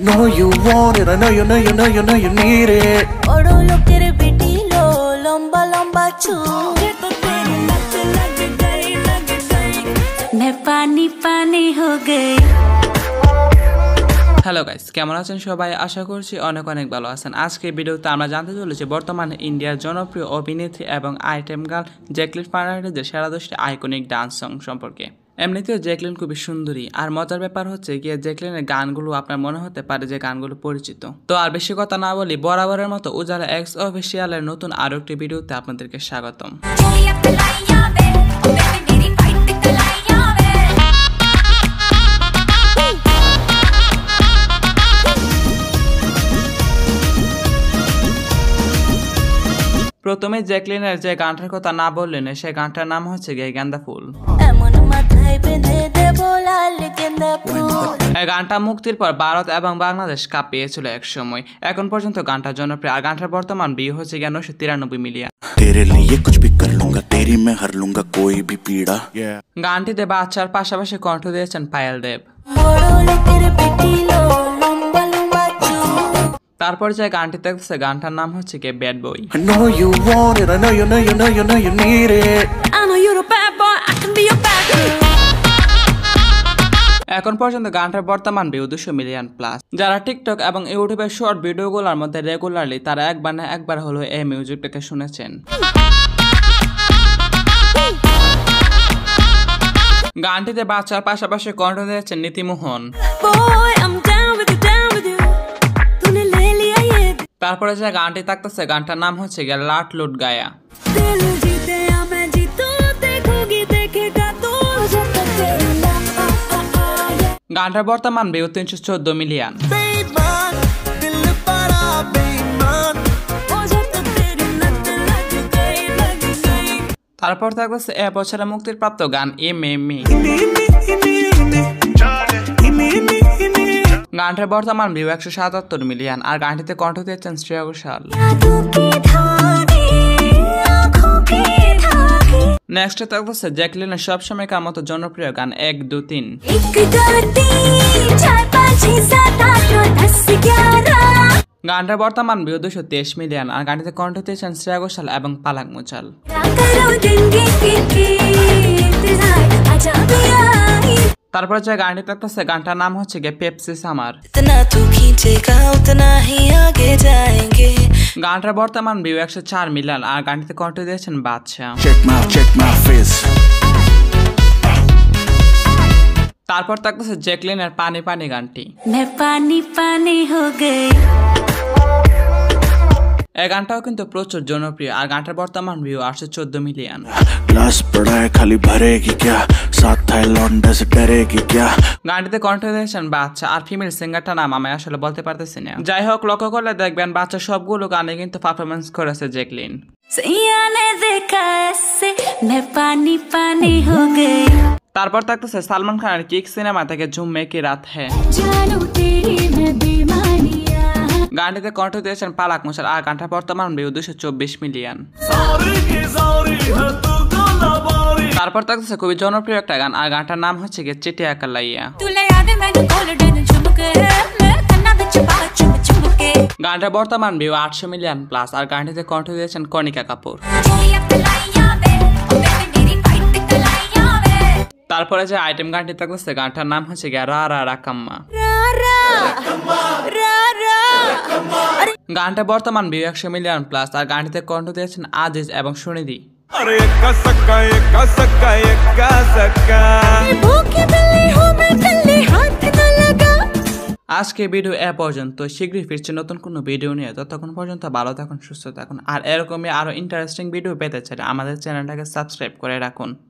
know you want it, I know you need it. बड़ो लोकेर बेटी लो लंबा लंबा चूल तो तेरी लत लग गई मैं पानी पानी हो गई। হ্যালো গাইস, কেমন আছেন সবাই? আশা করছি অনেক অনেক ভালো আছেন। আজকে ভিডিওতে আমরা জানতে চলেছি বর্তমানে ইন্ডিয়ার জনপ্রিয় অভিনেত্রী এবং আইটেম গার্ল জ্যাকলিন ফার্নান্ডেজের সেরা 10টি আইকনিক ডান্স সং সম্পর্কে। এমনিতেও জ্যাকলিন খুবই সুন্দরী, আর মজার ব্যাপার হচ্ছে গিয়ে জ্যাকলিনের গানগুলো আপনার মনে হতে পারে যে গানগুলো পরিচিত। তো আর বেশি কথা না বলি, বরাবরের মতো উজালা এক্স অফিসিয়ালের নতুন আরো একটি ভিডিওতে আপনাদেরকে স্বাগতম। প্রথমে জ্যাকলিনের যে গানটার কথা না বললেন, সেই গানটার নাম হচ্ছে গিয়ে গেন্দা ফুল। এই গানটা মুক্তির পর ভারত এবং বাংলাদেশ কাঁপিয়েছিল এক সময়। এখন পর্যন্ত গানটা জনপ্রিয়, আর গানটার বর্তমান ভিউ হচ্ছে গিয়ে 993 মিলিয়ন। গানটিতে বাচ্চার পাশাপাশি কণ্ঠ দিয়েছেন পায়েল দেব। তারপর যে গানটি দেখতেছে, গানটার নাম হচ্ছে কি ব্যাড বয়। এখন পর্যন্ত গানটার বর্তমান ভিউ 200 মিলিয়ন প্লাস। যারা টিকটক এবং ইউটিউবের শর্ট ভিডিওগুলোর মধ্যে রেগুলারলি তারা একবার না একবার হলো এই মিউজিকটাকে শুনেছেন। গানটিতে বাচ্চার পাশাপাশি কণ্ঠ দিয়েছেন নীতিমোহন। তারপরে যে গানটি থাকতেছে, গানটার নাম হচ্ছে গিয়ে লাট লুট গায়া। গানটার বর্তমান ভিউ 314 মিলিয়ন। তারপর থাকতেছে এ বছরে মুক্তির প্রাপ্ত গান এমএমই। গানটার বর্তমান ভিউ 177 মিলিয়ন, আর গানটিতে কণ্ঠ দিয়েছেন শ্রেয়া ঘোষাল। নেক্সট থাকতেছে জ্যাকলিনের সবসময়কার মতো জনপ্রিয় গান 1 2 3। গানটার বর্তমান ভিউ 223 মিলিয়ন, আর গানটিতে কণ্ঠ দিয়েছেন শ্রেয়া ঘোষাল এবং পালাক মুচাল। তারপর যে গানটি থাকতেছে, গানটার নাম হচ্ছে গিয়ে পেপসি সামার। গানটার বর্তমান ভিউ 104 মিলিয়ন, আর গানটিতে কণ্ঠ দিয়েছেন বাদশা। তারপর থাকতেছে জ্যাকলিনের পানি পানি গানটি। এই গানটাও কিন্তু প্রচুর জনপ্রিয়, আর গানটার বর্তমান ভিউ 814 মিলিয়ন। গানটিতে কণ্ঠ দিয়েছেন বাচ্চা, আর ফিমেল সিঙ্গারটার নাম আমি আসলে বলতে পারতেছি না। যাই হোক, লক্ষ্য করলে দেখবেন বাচ্চা সবগুলো গানে কিন্তু পারফরমেন্স করেছে জ্যাকলিন। তারপর থাকতেছে সালমান খানের কিক সিনেমা থেকে ঝুম মে কি রাত হ্যায়। গানটিতে কণ্ঠ দিয়েছেন পালাক মুচাল, আর গানটার বর্তমান ভিউ 224 মিলিয়ন। তারপর থাকতেছে খুবই জনপ্রিয় একটা গান, আর গানটার নাম হচ্ছে গিয়ে চিটিয়া কালাইয়া। গানটার বর্তমান ভিউ 800 মিলিয়ন প্লাস, আর গানটিতে কণ্ঠ দিয়েছেন কণিকা কাপুর। তারপরে যে আইটেম গানটি থাকতেছে, গানটার নাম হচ্ছে গিয়ে রা রা রাকাম্মা। গানটা বর্তমান ভিউ 100 মিলিয়ন প্লাস, আর গানটিতে কণ্ঠ দিয়েছেন আজিজ এবং সুনিধি। আজকে ভিডিও এ পর্যন্ত। শীঘ্রই ফিরছে নতুন কোনো ভিডিও নিয়ে। ততক্ষণ পর্যন্ত ভালো থাকুন, সুস্থ থাকুন, আর এরকমই আরো ইন্টারেস্টিং ভিডিও পেতে চাইলে আমাদের চ্যানেলটাকে সাবস্ক্রাইব করে রাখুন।